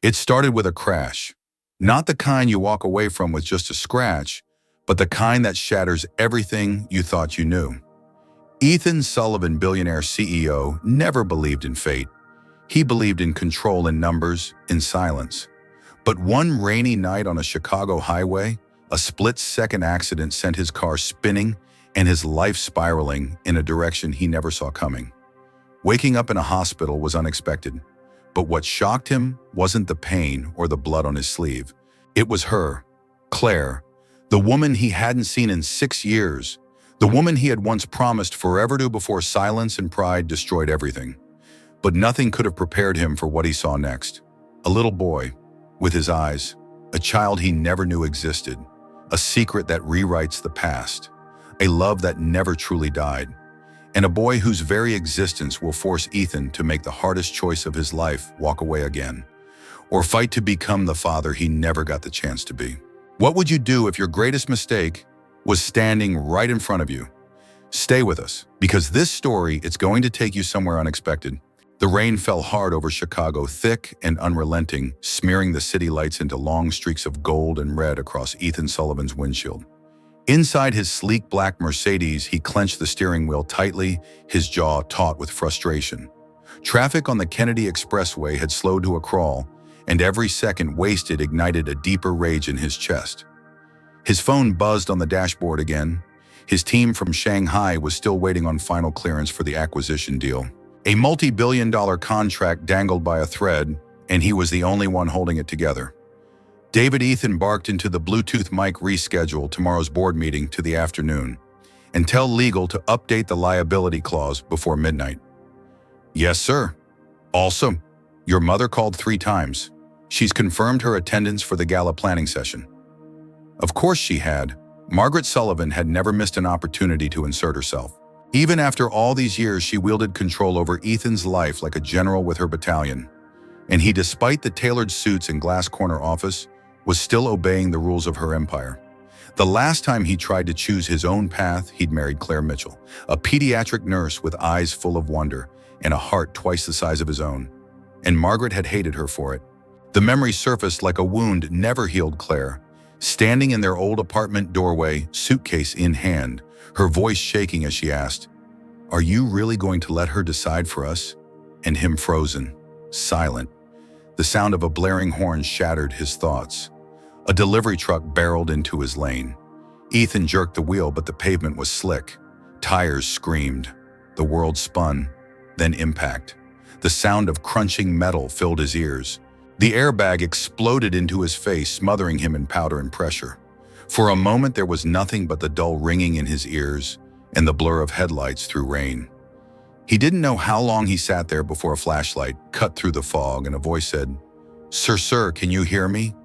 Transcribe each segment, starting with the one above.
It started with a crash. Not the kind you walk away from with just a scratch, but the kind that shatters everything you thought you knew. Ethan Sullivan, billionaire CEO, never believed in fate. He believed in control in numbers, in silence. But one rainy night on a Chicago highway, a split-second accident sent his car spinning and his life spiraling in a direction he never saw coming. Waking up in a hospital was unexpected, but what shocked him wasn't the pain or the blood on his sleeve. It was her, Claire, the woman he hadn't seen in 6 years, the woman he had once promised forever to before silence and pride destroyed everything. But nothing could have prepared him for what he saw next. A little boy, with his eyes, a child he never knew existed, a secret that rewrites the past, a love that never truly died, and a boy whose very existence will force Ethan to make the hardest choice of his life, walk away again, or fight to become the father he never got the chance to be. What would you do if your greatest mistake was standing right in front of you? Stay with us, because this story, it's going to take you somewhere unexpected. The rain fell hard over Chicago, thick and unrelenting, smearing the city lights into long streaks of gold and red across Ethan Sullivan's windshield. Inside his sleek black Mercedes, he clenched the steering wheel tightly, his jaw taut with frustration. Traffic on the Kennedy Expressway had slowed to a crawl, and every second wasted ignited a deeper rage in his chest. His phone buzzed on the dashboard again. His team from Shanghai was still waiting on final clearance for the acquisition deal. A multi-billion-dollar contract dangled by a thread, and he was the only one holding it together. David Ethan barked into the Bluetooth mic, reschedule tomorrow's board meeting to the afternoon, and tell legal to update the liability clause before midnight. Yes, sir. Also, your mother called 3 times. She's confirmed her attendance for the gala planning session. Of course she had. Margaret Sullivan had never missed an opportunity to insert herself. Even after all these years, she wielded control over Ethan's life like a general with her battalion. And he, despite the tailored suits and glass corner office, was still obeying the rules of her empire. The last time he tried to choose his own path, he'd married Claire Mitchell, a pediatric nurse with eyes full of wonder and a heart twice the size of his own. And Margaret had hated her for it. The memory surfaced like a wound never healed. Claire, standing in their old apartment doorway, suitcase in hand, her voice shaking as she asked, "Are you really going to let her decide for us?" And him frozen, silent. The sound of a blaring horn shattered his thoughts. A delivery truck barreled into his lane. Ethan jerked the wheel, but the pavement was slick. Tires screamed. The world spun, then impact. The sound of crunching metal filled his ears. The airbag exploded into his face, smothering him in powder and pressure. For a moment, there was nothing but the dull ringing in his ears and the blur of headlights through rain. He didn't know how long he sat there before a flashlight cut through the fog and a voice said, Sir, can you hear me?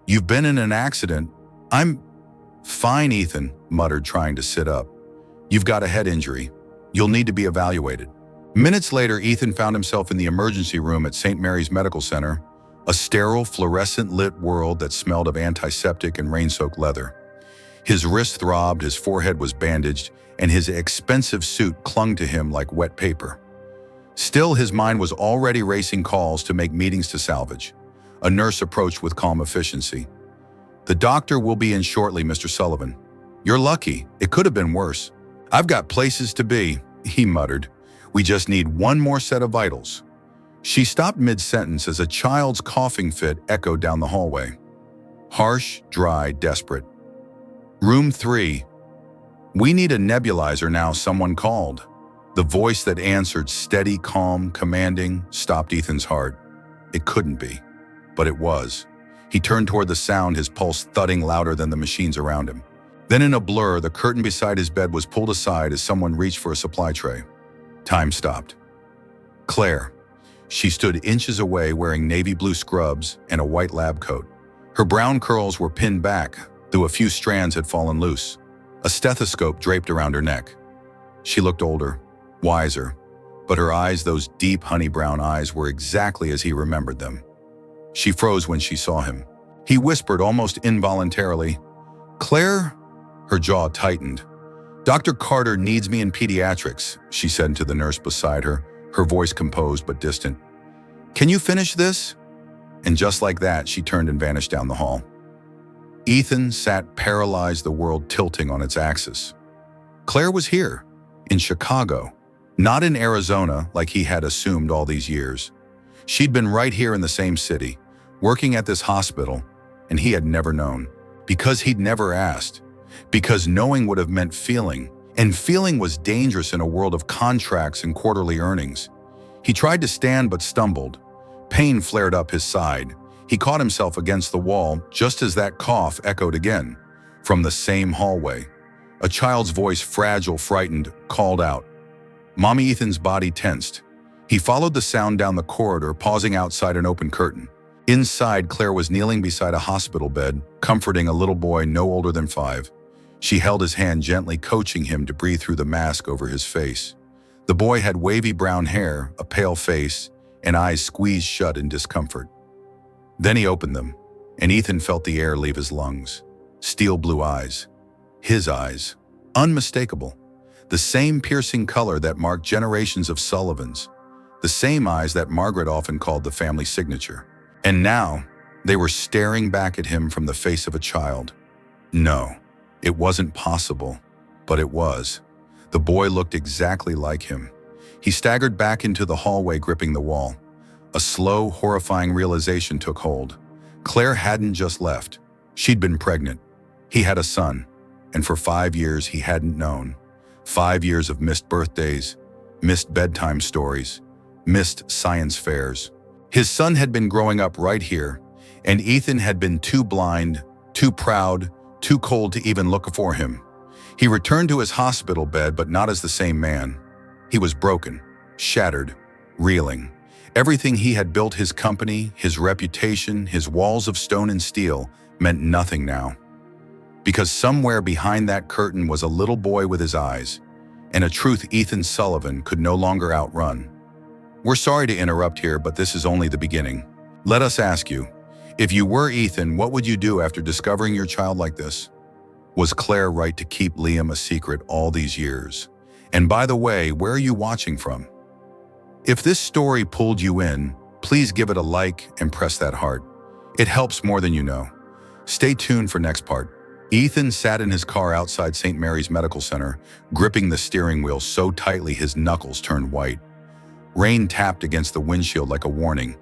You've been in an accident." "I'm fine," Ethan muttered, trying to sit up. "You've got a head injury. You'll need to be evaluated." Minutes later, Ethan found himself in the emergency room at St. Mary's Medical Center, a sterile, fluorescent-lit world that smelled of antiseptic and rain-soaked leather. His wrist throbbed, his forehead was bandaged, and his expensive suit clung to him like wet paper. Still, his mind was already racing calls to make meetings to salvage. A nurse approached with calm efficiency. "The doctor will be in shortly, Mr. Sullivan. You're lucky. It could have been worse." "I've got places to be," he muttered. "We just need one more set of vitals." She stopped mid-sentence as a child's coughing fit echoed down the hallway. Harsh, dry, desperate. "Room 3. We need a nebulizer now," someone called. The voice that answered, steady, calm, commanding, stopped Ethan's heart. It couldn't be, but it was. He turned toward the sound, his pulse thudding louder than the machines around him. Then in a blur, the curtain beside his bed was pulled aside as someone reached for a supply tray. Time stopped. Claire. She stood inches away, wearing navy blue scrubs and a white lab coat. Her brown curls were pinned back, though a few strands had fallen loose. A stethoscope draped around her neck. She looked older, wiser, but her eyes, those deep honey-brown eyes, were exactly as he remembered them. She froze when she saw him. He whispered almost involuntarily, "Claire?" Her jaw tightened. "Dr. Carter needs me in pediatrics," she said to the nurse beside her, her voice composed but distant. "Can you finish this?" And just like that, she turned and vanished down the hall. Ethan sat paralyzed, the world tilting on its axis. Claire was here, in Chicago, not in Arizona like he had assumed all these years. She'd been right here in the same city, working at this hospital, and he had never known. Because he'd never asked. Because knowing would have meant feeling, and feeling was dangerous in a world of contracts and quarterly earnings. He tried to stand but stumbled. Pain flared up his side. He caught himself against the wall just as that cough echoed again, from the same hallway. A child's voice, fragile, frightened, called out. Mommy. Ethan's body tensed. He followed the sound down the corridor, pausing outside an open curtain. Inside, Claire was kneeling beside a hospital bed, comforting a little boy no older than 5. She held his hand gently, coaching him to breathe through the mask over his face. The boy had wavy brown hair, a pale face, and eyes squeezed shut in discomfort. Then he opened them, and Ethan felt the air leave his lungs. Steel blue eyes. His eyes. Unmistakable. The same piercing color that marked generations of Sullivans. The same eyes that Margaret often called the family signature. And now, they were staring back at him from the face of a child. No, it wasn't possible, but it was. The boy looked exactly like him. He staggered back into the hallway, gripping the wall. A slow, horrifying realization took hold. Claire hadn't just left. She'd been pregnant. He had a son, and for 5 years he hadn't known. 5 years of missed birthdays, missed bedtime stories, missed science fairs. His son had been growing up right here, and Ethan had been too blind, too proud, too cold to even look for him. He returned to his hospital bed, but not as the same man. He was broken, shattered, reeling. Everything he had built, his company, his reputation, his walls of stone and steel, meant nothing now. Because somewhere behind that curtain was a little boy with his eyes, and a truth Ethan Sullivan could no longer outrun. We're sorry to interrupt here, but this is only the beginning. Let us ask you, if you were Ethan, what would you do after discovering your child like this? Was Claire right to keep Liam a secret all these years? And by the way, where are you watching from? If this story pulled you in, please give it a like and press that heart. It helps more than you know. Stay tuned for next part. Ethan sat in his car outside St. Mary's Medical Center, gripping the steering wheel so tightly his knuckles turned white. Rain tapped against the windshield like a warning,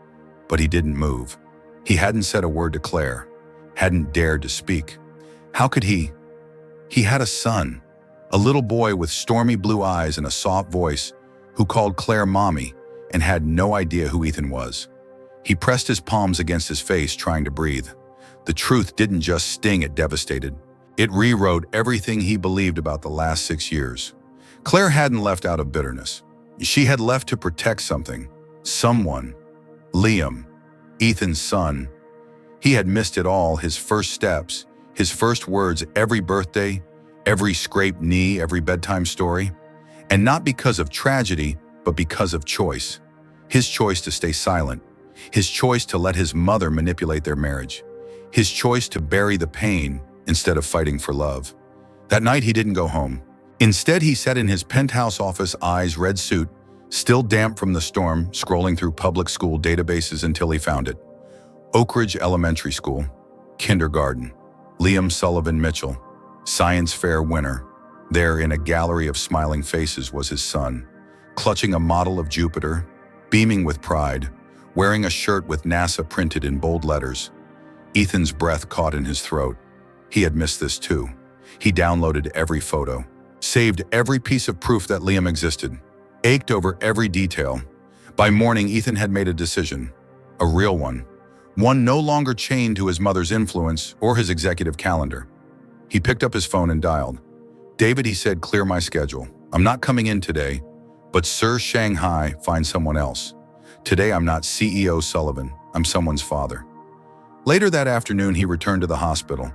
but he didn't move. He hadn't said a word to Claire, hadn't dared to speak. How could he? He had a son, a little boy with stormy blue eyes and a soft voice who called Claire Mommy and had no idea who Ethan was. He pressed his palms against his face, trying to breathe. The truth didn't just sting, it devastated. It rewrote everything he believed about the last 6 years. Claire hadn't left out of bitterness. She had left to protect something, someone. Liam, Ethan's son. He had missed it all, his first steps, his first words, every birthday, every scraped knee, every bedtime story. And not because of tragedy, but because of choice. His choice to stay silent. His choice to let his mother manipulate their marriage. His choice to bury the pain instead of fighting for love. That night he didn't go home. Instead, he sat in his penthouse office, eyes red suit, still damp from the storm, scrolling through public school databases until he found it. Oak Ridge Elementary School, kindergarten, Liam Sullivan Mitchell, science fair winner. There, in a gallery of smiling faces, was his son, clutching a model of Jupiter, beaming with pride, wearing a shirt with NASA printed in bold letters. Ethan's breath caught in his throat. He had missed this too. He downloaded every photo, saved every piece of proof that Liam existed, ached over every detail. By morning, Ethan had made a decision, a real one no longer chained to his mother's influence or his executive calendar. He picked up his phone and dialed. David, he said, clear my schedule. I'm not coming in today, but Sir Shanghai, find someone else. Today I'm not CEO Sullivan, I'm someone's father. Later that afternoon, he returned to the hospital,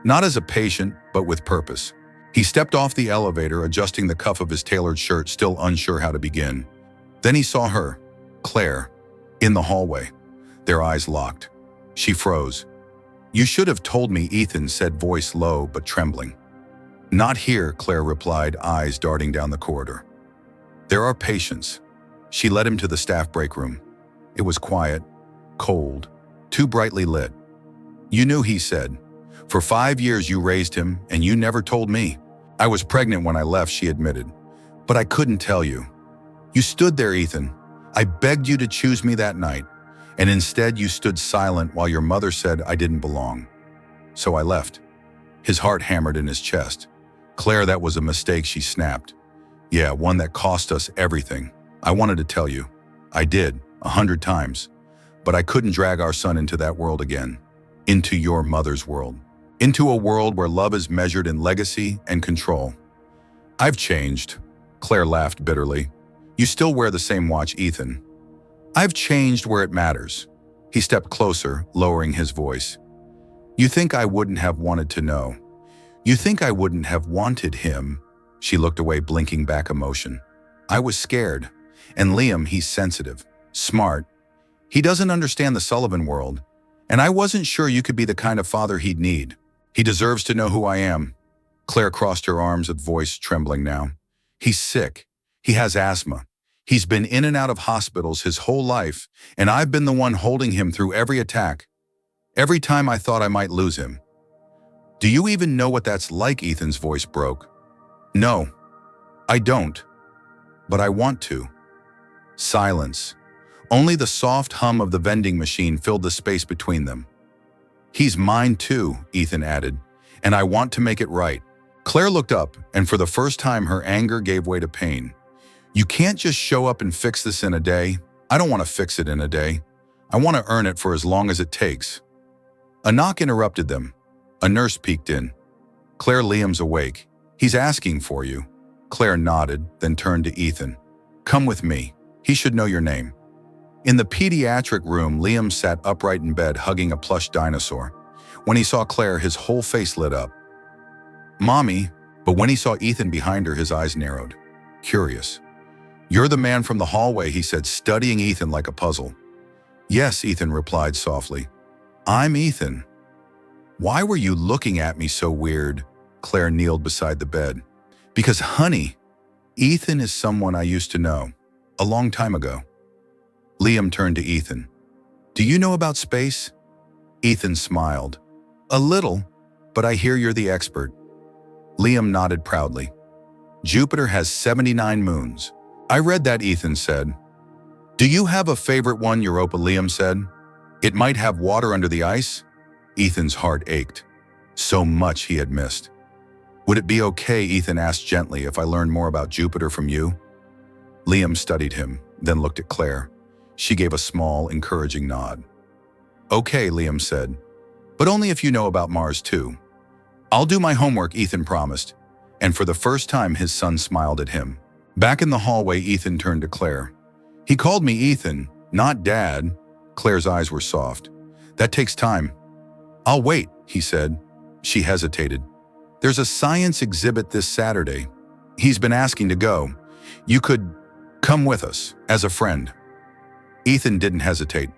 not as a patient, but with purpose. He stepped off the elevator, adjusting the cuff of his tailored shirt, still unsure how to begin. Then he saw her, Claire, in the hallway. Their eyes locked. She froze. You should have told me, Ethan said, voice low but trembling. Not here, Claire replied, eyes darting down the corridor. There are patients. She led him to the staff break room. It was quiet, cold, too brightly lit. You knew, he said. For 5 years you raised him, and you never told me. I was pregnant when I left, she admitted. But I couldn't tell you. You stood there, Ethan. I begged you to choose me that night, and instead you stood silent while your mother said I didn't belong. So I left. His heart hammered in his chest. Claire, that was a mistake, she snapped. Yeah, one that cost us everything. I wanted to tell you. I did, 100 times. But I couldn't drag our son into that world again. Into your mother's world. Into a world where love is measured in legacy and control. I've changed, Claire laughed bitterly. You still wear the same watch, Ethan. I've changed where it matters. He stepped closer, lowering his voice. You think I wouldn't have wanted to know. You think I wouldn't have wanted him. She looked away, blinking back emotion. I was scared. And Liam, he's sensitive, smart. He doesn't understand the Sullivan world. And I wasn't sure you could be the kind of father he'd need. He deserves to know who I am. Claire crossed her arms, with voice trembling now. He's sick. He has asthma. He's been in and out of hospitals his whole life, and I've been the one holding him through every attack. Every time I thought I might lose him. Do you even know what that's like? Ethan's voice broke. No, I don't. But I want to. Silence. Only the soft hum of the vending machine filled the space between them. He's mine too, Ethan added, and I want to make it right. Claire looked up, and for the first time her anger gave way to pain. You can't just show up and fix this in a day. I don't want to fix it in a day. I want to earn it for as long as it takes. A knock interrupted them. A nurse peeked in. Claire, Liam's awake. He's asking for you. Claire nodded, then turned to Ethan. Come with me. He should know your name. In the pediatric room, Liam sat upright in bed, hugging a plush dinosaur. When he saw Claire, his whole face lit up. Mommy, but when he saw Ethan behind her, his eyes narrowed. Curious. You're the man from the hallway, he said, studying Ethan like a puzzle. Yes, Ethan replied softly. I'm Ethan. Why were you looking at me so weird? Claire kneeled beside the bed. Because, honey, Ethan is someone I used to know, a long time ago. Liam turned to Ethan. Do you know about space? Ethan smiled. A little, but I hear you're the expert. Liam nodded proudly. Jupiter has 79 moons. I read that, Ethan said. Do you have a favorite one, Europa? Liam said. It might have water under the ice? Ethan's heart ached. So much he had missed. Would it be okay, Ethan asked gently, if I learned more about Jupiter from you? Liam studied him, then looked at Claire. She gave a small, encouraging nod. Okay, Liam said, but only if you know about Mars too. I'll do my homework, Ethan promised, and for the first time his son smiled at him. Back in the hallway, Ethan turned to Claire. He called me Ethan, not Dad. Claire's eyes were soft. That takes time. I'll wait, he said. She hesitated. There's a science exhibit this Saturday. He's been asking to go. You could come with us, as a friend. Ethan didn't hesitate.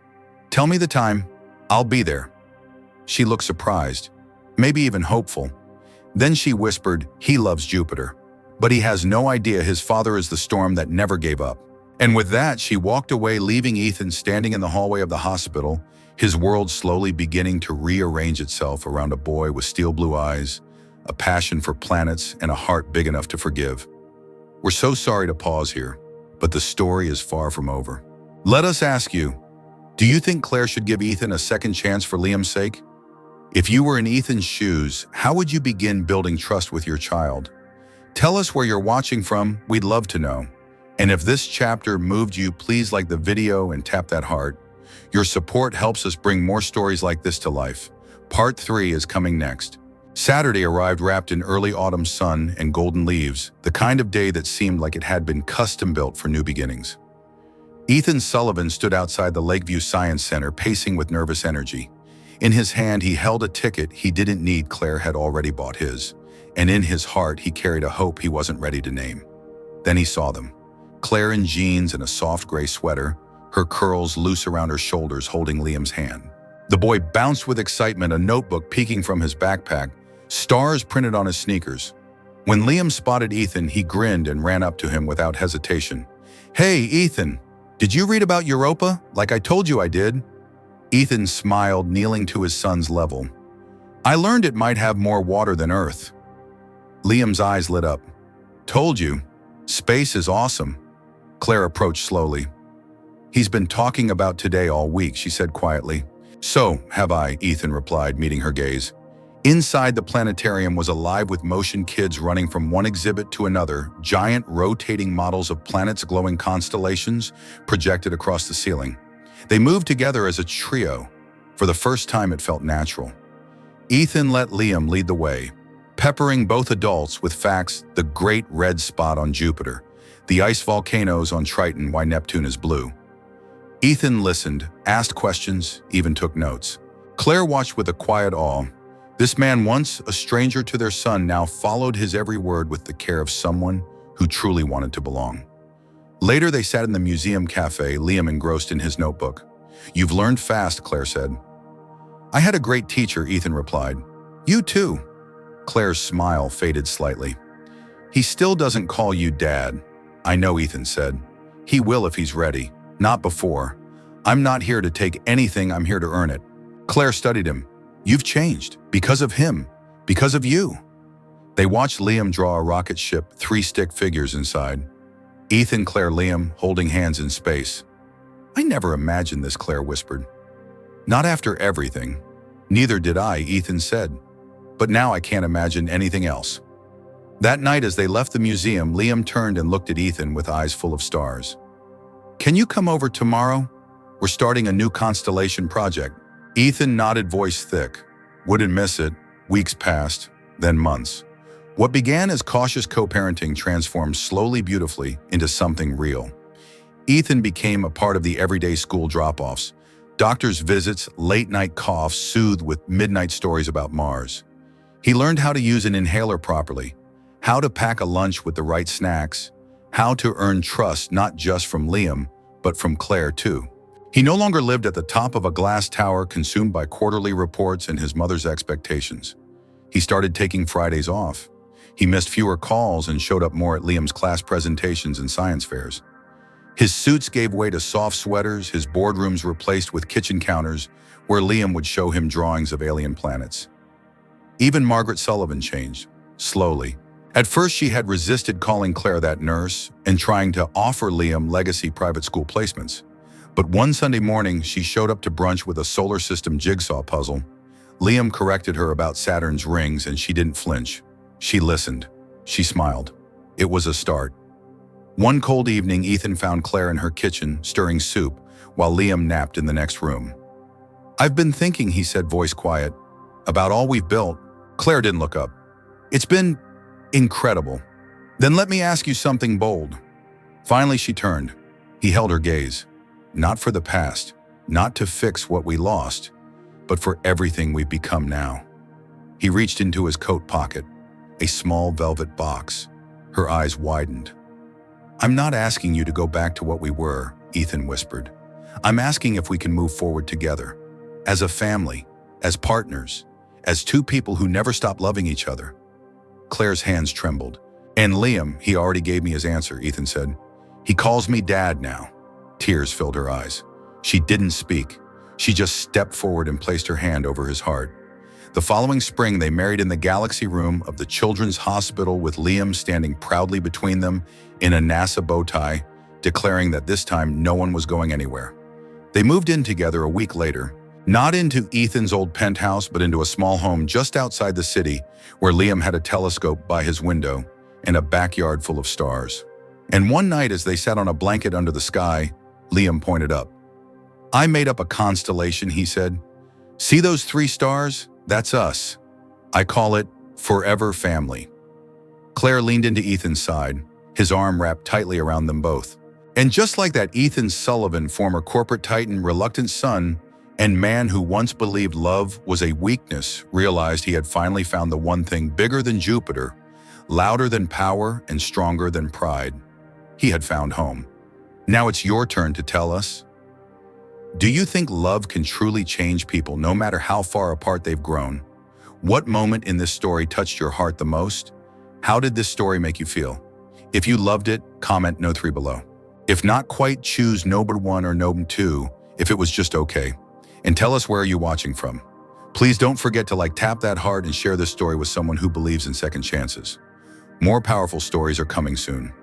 Tell me the time. I'll be there. She looked surprised, maybe even hopeful. Then she whispered, he loves Jupiter, but he has no idea his father is the storm that never gave up. And with that, she walked away, leaving Ethan standing in the hallway of the hospital, his world slowly beginning to rearrange itself around a boy with steel blue eyes, a passion for planets, and a heart big enough to forgive. We're so sorry to pause here, but the story is far from over. Let us ask you, do you think Claire should give Ethan a second chance for Liam's sake? If you were in Ethan's shoes, how would you begin building trust with your child? Tell us where you're watching from, we'd love to know. And if this chapter moved you, please like the video and tap that heart. Your support helps us bring more stories like this to life. Part 3 is coming next. Saturday arrived wrapped in early autumn sun and golden leaves, the kind of day that seemed like it had been custom-built for new beginnings. Ethan Sullivan stood outside the Lakeview Science Center, pacing with nervous energy. In his hand, he held a ticket he didn't need. Claire had already bought his, and in his heart, he carried a hope he wasn't ready to name. Then he saw them. Claire in jeans and a soft gray sweater, her curls loose around her shoulders, holding Liam's hand. The boy bounced with excitement, a notebook peeking from his backpack, stars printed on his sneakers. When Liam spotted Ethan, he grinned and ran up to him without hesitation. Hey, Ethan, did you read about Europa, like I told you I did? Ethan smiled, kneeling to his son's level. I learned it might have more water than Earth. Liam's eyes lit up. Told you, space is awesome. Claire approached slowly. He's been talking about today all week, she said quietly. So have I, Ethan replied, meeting her gaze. Inside the planetarium was alive with motion, kids running from one exhibit to another, giant rotating models of planets, glowing constellations projected across the ceiling. They moved together as a trio. For the first time, it felt natural. Ethan let Liam lead the way, peppering both adults with facts: the great red spot on Jupiter, the ice volcanoes on Triton, why Neptune is blue. Ethan listened, asked questions, even took notes. Claire watched with a quiet awe. This man, once a stranger to their son, now followed his every word with the care of someone who truly wanted to belong. Later, they sat in the museum cafe, Liam engrossed in his notebook. You've learned fast, Claire said. I had a great teacher, Ethan replied. You too. Claire's smile faded slightly. He still doesn't call you Dad. I know, Ethan said. He will if he's ready, not before. I'm not here to take anything, I'm here to earn it. Claire studied him. You've changed, because of him, because of you. They watched Liam draw a rocket ship, 3 stick figures inside. Ethan, Claire, Liam, holding hands in space. I never imagined this, Claire whispered. Not after everything. Neither did I, Ethan said. But now I can't imagine anything else. That night, as they left the museum, Liam turned and looked at Ethan with eyes full of stars. Can you come over tomorrow? We're starting a new constellation project. Ethan nodded, voice thick. Wouldn't miss it. Weeks passed, then months. What began as cautious co-parenting transformed slowly, beautifully, into something real. Ethan became a part of the everyday school drop-offs, doctor's visits, late-night coughs soothed with midnight stories about Mars. He learned how to use an inhaler properly, how to pack a lunch with the right snacks, how to earn trust not just from Liam, but from Claire too. He no longer lived at the top of a glass tower consumed by quarterly reports and his mother's expectations. He started taking Fridays off. He missed fewer calls and showed up more at Liam's class presentations and science fairs. His suits gave way to soft sweaters, his boardrooms replaced with kitchen counters where Liam would show him drawings of alien planets. Even Margaret Sullivan changed, slowly. At first, she had resisted calling Claire that nurse and trying to offer Liam legacy private school placements. But one Sunday morning, she showed up to brunch with a solar system jigsaw puzzle. Liam corrected her about Saturn's rings and she didn't flinch. She listened. She smiled. It was a start. One cold evening, Ethan found Claire in her kitchen, stirring soup, while Liam napped in the next room. I've been thinking, he said, voice quiet, about all we've built. Claire didn't look up. It's been incredible. Then let me ask you something bold. Finally, she turned. He held her gaze. Not for the past, not to fix what we lost, but for everything we've become now. He reached into his coat pocket, a small velvet box. Her eyes widened. I'm not asking you to go back to what we were, Ethan whispered. I'm asking if we can move forward together, as a family, as partners, as two people who never stop loving each other. Claire's hands trembled. And Liam, he already gave me his answer, Ethan said. He calls me Dad now. Tears filled her eyes. She didn't speak. She just stepped forward and placed her hand over his heart. The following spring, they married in the Galaxy Room of the Children's Hospital, with Liam standing proudly between them in a NASA bow tie, declaring that this time no one was going anywhere. They moved in together a week later, not into Ethan's old penthouse, but into a small home just outside the city, where Liam had a telescope by his window and a backyard full of stars. And one night, as they sat on a blanket under the sky, Liam pointed up. I made up a constellation, he said. See those 3 stars? That's us. I call it Forever Family. Claire leaned into Ethan's side, his arm wrapped tightly around them both. And just like that, Ethan Sullivan, former corporate titan, reluctant son, and man who once believed love was a weakness, realized he had finally found the one thing bigger than Jupiter, louder than power, and stronger than pride. He had found home. Now it's your turn to tell us. Do you think love can truly change people, no matter how far apart they've grown? What moment in this story touched your heart the most? How did this story make you feel? If you loved it, comment no 3 below. If not quite, choose number 1 or number 2 if it was just okay. And tell us where you're watching from. Please don't forget to tap that heart and share this story with someone who believes in second chances. More powerful stories are coming soon.